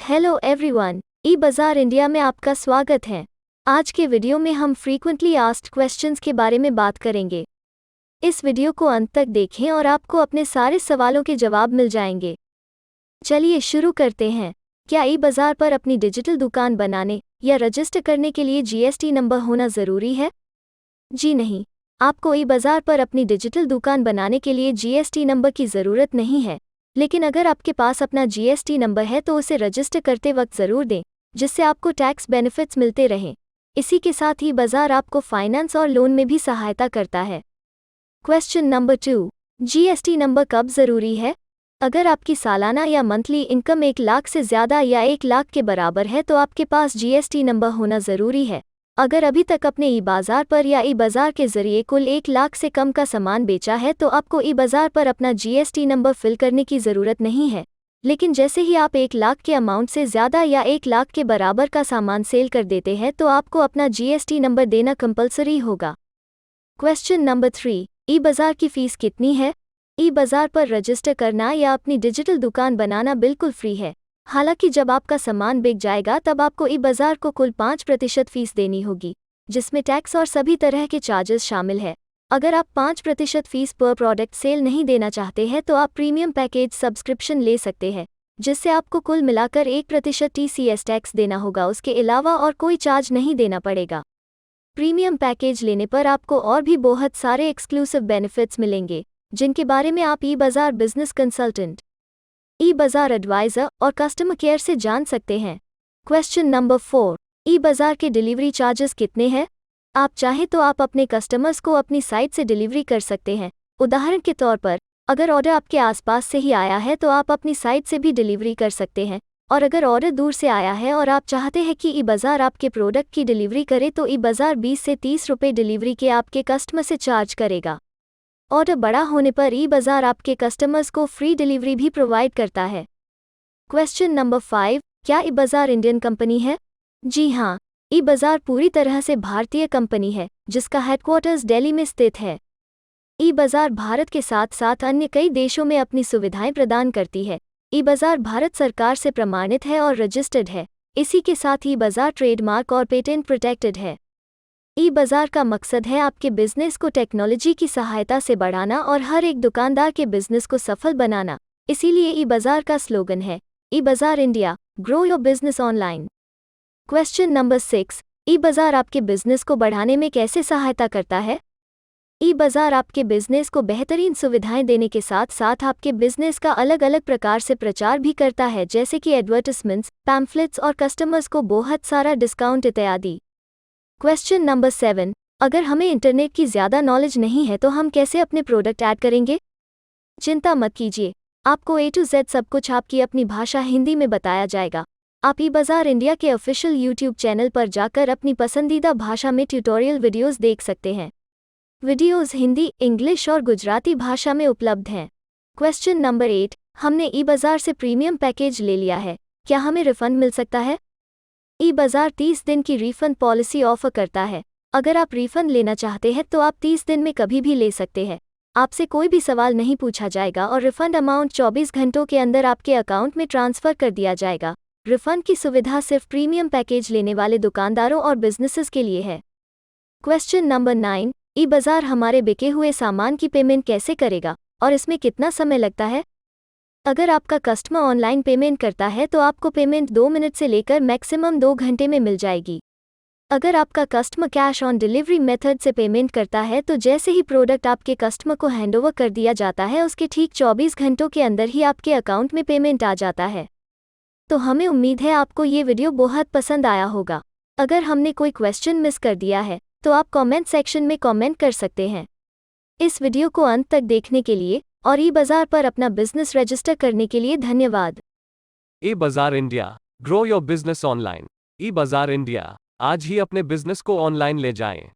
Hello everyone, ई Bazaar India में आपका स्वागत है। आज के वीडियो में हम फ्रीक्वेंटली आस्क्ड क्वेश्चंस के बारे में बात करेंगे। इस वीडियो को अंत तक देखें और आपको अपने सारे सवालों के जवाब मिल जाएंगे। चलिए शुरू करते हैं। क्या ई बाजार पर अपनी डिजिटल दुकान बनाने या रजिस्टर करने के लिए जीएसटी नंबर होना ज़रूरी है? जी नहीं, आपको ई बाजार पर अपनी डिजिटल दुकान बनाने के लिए जीएसटी नंबर की ज़रूरत नहीं है। लेकिन अगर आपके पास अपना जीएसटी नंबर है तो उसे रजिस्टर करते वक्त ज़रूर दें, जिससे आपको टैक्स बेनिफिट्स मिलते रहें। इसी के साथ ही बाजार आपको फाइनेंस और लोन में भी सहायता करता है। क्वेश्चन नंबर 2, जीएसटी नंबर कब ज़रूरी है? अगर आपकी सालाना या मंथली इनकम 1 लाख से ज़्यादा या 1 लाख के बराबर है तो आपके पास जीएसटी नंबर होना ज़रूरी है। अगर अभी तक अपने ई बाजार पर या ई बाजार के जरिए कुल 1 लाख से कम का सामान बेचा है तो आपको ई बाजार पर अपना जीएसटी नंबर फिल करने की ज़रूरत नहीं है। लेकिन जैसे ही आप 1 लाख के अमाउंट से ज़्यादा या 1 लाख के बराबर का सामान सेल कर देते हैं तो आपको अपना जीएसटी नंबर देना कंपलसरी होगा। क्वेश्चन नंबर 3, ई बाजार की फ़ीस कितनी है? ई बाजार पर रजिस्टर करना या अपनी डिजिटल दुकान बनाना बिल्कुल फ्री है। हालांकि जब आपका सामान बिक जाएगा तब आपको ई बाजार को कुल 5% फीस देनी होगी, जिसमें टैक्स और सभी तरह के चार्जेस शामिल है। अगर आप 5% फीस पर प्रोडक्ट सेल नहीं देना चाहते हैं तो आप प्रीमियम पैकेज सब्सक्रिप्शन ले सकते हैं, जिससे आपको कुल मिलाकर 1% टीसीएस टैक्स देना होगा। उसके अलावा और कोई चार्ज नहीं देना पड़ेगा। प्रीमियम पैकेज लेने पर आपको और भी बहुत सारे एक्सक्लूसिव बेनिफिट्स मिलेंगे, जिनके बारे में आप ई बाजार बिजनेस कंसल्टेंट, ई बाजार एडवाइज़र और कस्टमर केयर से जान सकते हैं। क्वेश्चन नंबर 4, ई बाजार के डिलीवरी चार्जेस कितने हैं? आप चाहें तो आप अपने कस्टमर्स को अपनी साइट से डिलीवरी कर सकते हैं। उदाहरण के तौर पर, अगर ऑर्डर आपके आसपास से ही आया है तो आप अपनी साइट से भी डिलीवरी कर सकते हैं, और अगर ऑर्डर दूर से आया है और आप चाहते हैं कि ई बाजार आपके प्रोडक्ट की डिलीवरी करे तो ई बाजार 20 से 30 रुपये डिलीवरी के आपके कस्टमर से चार्ज करेगा। ऑर्डर बड़ा होने पर ई बाजार आपके कस्टमर्स को फ्री डिलीवरी भी प्रोवाइड करता है। क्वेश्चन नंबर 5, क्या ई बाजार इंडियन कंपनी है? जी हाँ, ई बाजार पूरी तरह से भारतीय कंपनी है, जिसका हेडक्वार्टर्स दिल्ली में स्थित है। ई बाजार भारत के साथ साथ अन्य कई देशों में अपनी सुविधाएं प्रदान करती है। ई बाजार भारत सरकार से प्रमाणित है और रजिस्टर्ड है। इसी के साथ ई बाजार ट्रेडमार्क और पेटेंट प्रोटेक्टेड है। ई बाजार का मकसद है आपके बिजनेस को टेक्नोलॉजी की सहायता से बढ़ाना और हर एक दुकानदार के बिजनेस को सफल बनाना। इसीलिए ई बाजार का स्लोगन है, ई Bazaar India, grow your business online. Question number 6, ई बाजार आपके बिजनेस को बढ़ाने में कैसे सहायता करता है? ई बाजार आपके बिजनेस को बेहतरीन सुविधाएं देने के साथ साथ आपके बिजनेस का अलग अलग प्रकार से प्रचार भी करता है, जैसे कि एडवर्टाइजमेंट्स, पैम्फलेट्स और कस्टमर्स को बहुत सारा डिस्काउंट इत्यादि। क्वेश्चन नंबर 7, अगर हमें इंटरनेट की ज़्यादा नॉलेज नहीं है तो हम कैसे अपने प्रोडक्ट ऐड करेंगे? चिंता मत कीजिए, आपको A to Z सब कुछ आपकी अपनी भाषा हिंदी में बताया जाएगा। आप ई बाजार इंडिया के ऑफिशियल यूट्यूब चैनल पर जाकर अपनी पसंदीदा भाषा में ट्यूटोरियल वीडियोस देख सकते हैं। वीडियोस हिंदी, इंग्लिश और गुजराती भाषा में उपलब्ध हैं। क्वेश्चन नंबर 8, हमने ई बाजार से प्रीमियम पैकेज ले लिया है, क्या हमें रिफंड मिल सकता है? ई बाजार 30 दिन की रिफंड पॉलिसी ऑफर करता है। अगर आप रिफंड लेना चाहते हैं तो आप 30 दिन में कभी भी ले सकते हैं। आपसे कोई भी सवाल नहीं पूछा जाएगा और रिफंड अमाउंट 24 घंटों के अंदर आपके अकाउंट में ट्रांसफ़र कर दिया जाएगा। रिफंड की सुविधा सिर्फ प्रीमियम पैकेज लेने वाले दुकानदारों और बिजनेसेस के लिए है। क्वेश्चन नंबर 9, ई बाजार हमारे बिके हुए सामान की पेमेंट कैसे करेगा और इसमें कितना समय लगता है? अगर आपका कस्टमर ऑनलाइन पेमेंट करता है तो आपको पेमेंट 2 मिनट से लेकर मैक्सिमम 2 घंटे में मिल जाएगी। अगर आपका customer cash on delivery method से पेमेंट करता है तो जैसे ही प्रोडक्ट आपके कस्टमर को हैंडओवर कर दिया जाता है उसके ठीक 24 घंटों के अंदर ही आपके अकाउंट में पेमेंट आ जाता है। तो हमें उम्मीद है आपको ये वीडियो बहुत पसंद आया होगा। अगर हमने कोई क्वेश्चन मिस कर दिया है तो आप कमेंट सेक्शन में कमेंट कर सकते हैं। इस वीडियो को अंत तक देखने के लिए और ई बाजार पर अपना बिजनेस रजिस्टर करने के लिए धन्यवाद। E Bazaar India, grow your business online. E Bazaar India, आज ही अपने बिजनेस को ऑनलाइन ले जाएं।